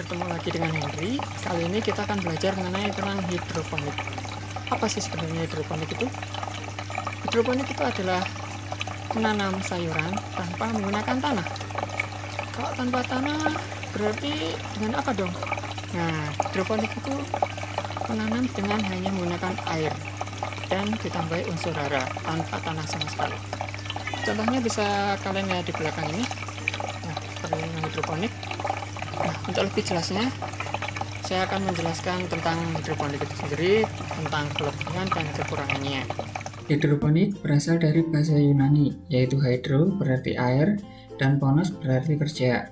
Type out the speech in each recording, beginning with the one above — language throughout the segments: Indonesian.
bertemu lagi dengan Henry. Kali ini kita akan belajar mengenai tentang hidroponik. Apa sih sebenarnya hidroponik itu? Hidroponik itu adalah menanam sayuran tanpa menggunakan tanah. Kalau tanpa tanah berarti dengan apa dong? Nah, hidroponik itu menanam dengan hanya menggunakan air dan ditambahi unsur hara tanpa tanah sama sekali. Contohnya bisa kalian lihat di belakang ini. Nah, seperti ini hidroponik. Nah, untuk lebih jelasnya, saya akan menjelaskan tentang hidroponik itu sendiri, tentang kelebihan dan kekurangannya. Hidroponik berasal dari bahasa Yunani, yaitu hydro berarti air, dan ponos berarti kerja.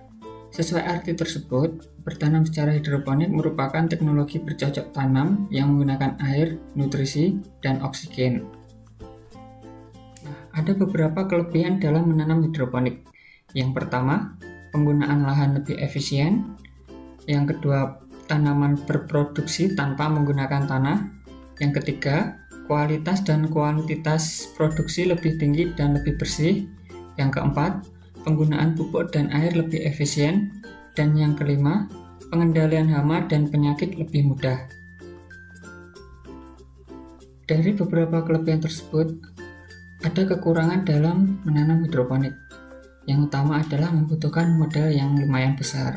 Sesuai arti tersebut, bertanam secara hidroponik merupakan teknologi bercocok tanam yang menggunakan air, nutrisi, dan oksigen. Nah, ada beberapa kelebihan dalam menanam hidroponik. Yang pertama, penggunaan lahan lebih efisien. Yang kedua, tanaman berproduksi tanpa menggunakan tanah. Yang ketiga, kualitas dan kuantitas produksi lebih tinggi dan lebih bersih. Yang keempat, penggunaan pupuk dan air lebih efisien. Dan yang kelima, pengendalian hama dan penyakit lebih mudah. Dari beberapa kelebihan tersebut, ada kekurangan dalam menanam hidroponik. Yang utama adalah membutuhkan modal yang lumayan besar.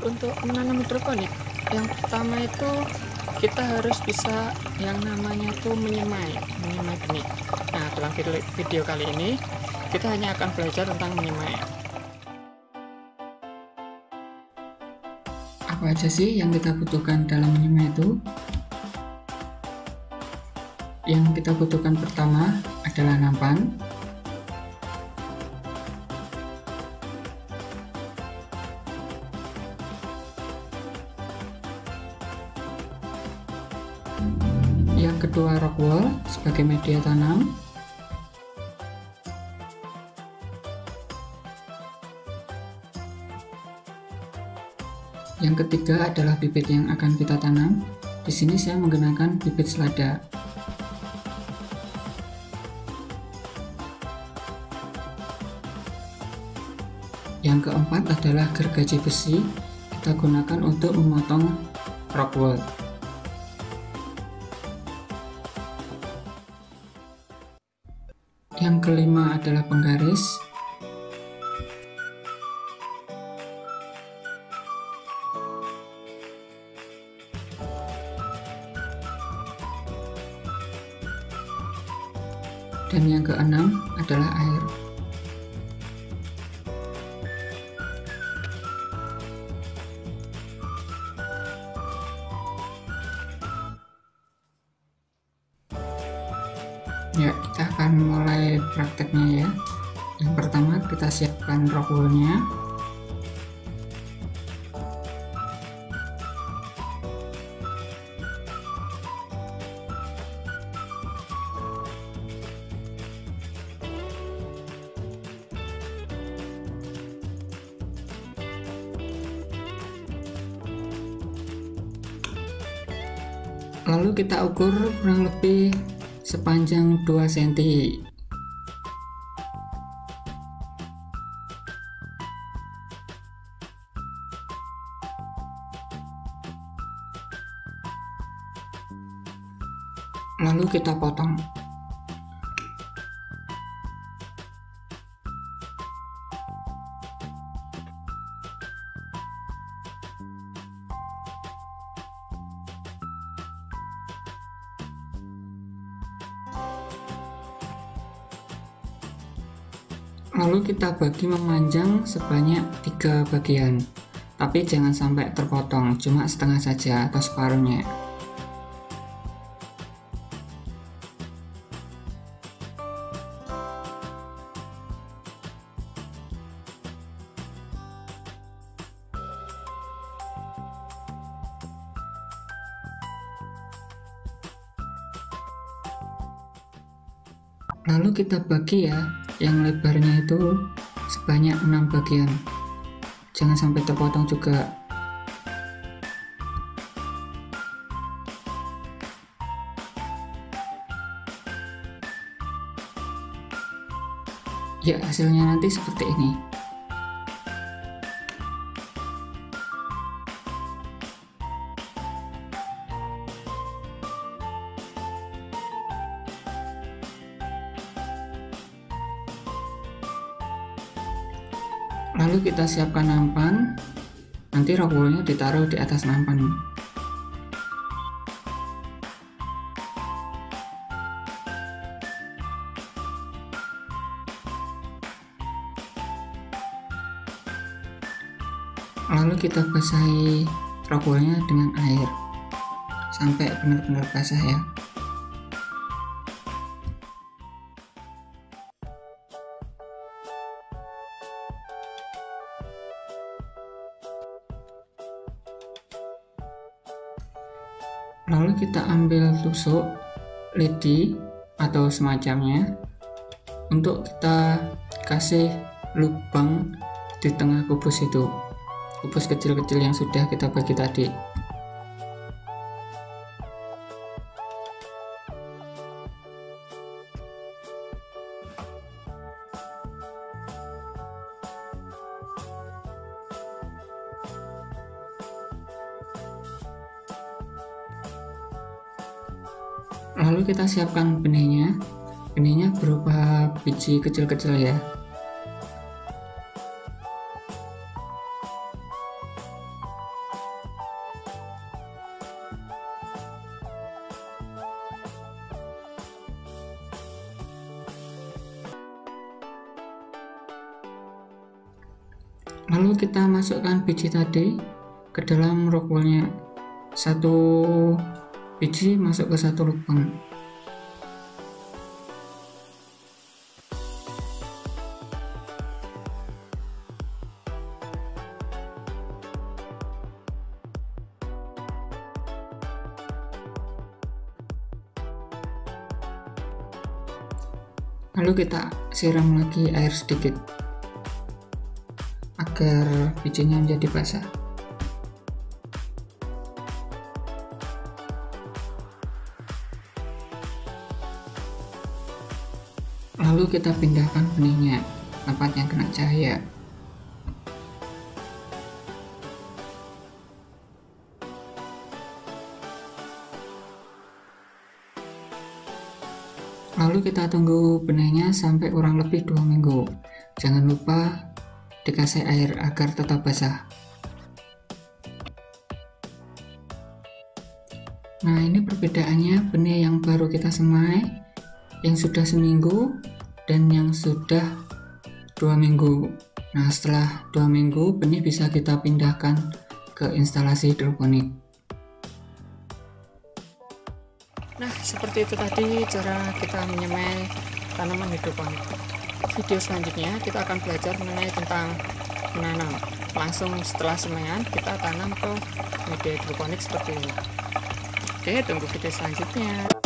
Untuk menanam hidroponik, yang pertama itu kita harus bisa yang namanya tuh menyemai benih. Nah, dalam video kali ini kita hanya akan belajar tentang menyemai. Apa aja sih yang kita butuhkan dalam menyemai itu? Yang kita butuhkan pertama adalah nampan. Yang kedua, rock wool sebagai media tanam. Yang ketiga adalah bibit yang akan kita tanam. Di sini saya menggunakan bibit selada. Yang keempat adalah gergaji besi. Kita gunakan untuk memotong rock wool. Yang kelima adalah penggaris. Dan yang keenam adalah air. Ya, kita akan mulai prakteknya ya. Yang pertama kita siapkan rock wool-nya. Lalu kita ukur kurang lebih sepanjang 2 cm. Lalu kita potong. Lalu kita bagi memanjang sebanyak 3 bagian, tapi jangan sampai terpotong, cuma setengah saja atau separuhnya. Lalu kita bagi ya, yang lebarnya itu sebanyak 6 bagian. Jangan sampai terpotong juga. Ya, hasilnya nanti seperti ini. Lalu kita siapkan nampan, nanti rock woolnya ditaruh di atas nampan. Lalu kita basahi rock woolnya dengan air sampai benar-benar basah ya. Lalu kita ambil tusuk lidi atau semacamnya untuk kita kasih lubang di tengah kubus itu, kubus kecil-kecil yang sudah kita bagi tadi. Lalu kita siapkan benihnya. Benihnya berupa biji kecil-kecil ya. Lalu kita masukkan biji tadi ke dalam rock woolnya. Satu biji masuk ke satu lubang. Lalu kita siram lagi air sedikit agar bijinya menjadi basah. Lalu kita pindahkan benihnya tempat yang kena cahaya. Lalu kita tunggu benihnya sampai kurang lebih 2 minggu. Jangan lupa dikasih air agar tetap basah. Nah, ini perbedaannya benih yang baru kita semai, yang sudah seminggu, dan yang sudah 2 minggu. Nah, setelah 2 minggu benih bisa kita pindahkan ke instalasi hidroponik. Nah, seperti itu tadi cara kita menyemai tanaman hidroponik. Video selanjutnya kita akan belajar mengenai tentang menanam. Langsung setelah semaian kita tanam ke media hidroponik seperti ini. Oke, tunggu video selanjutnya.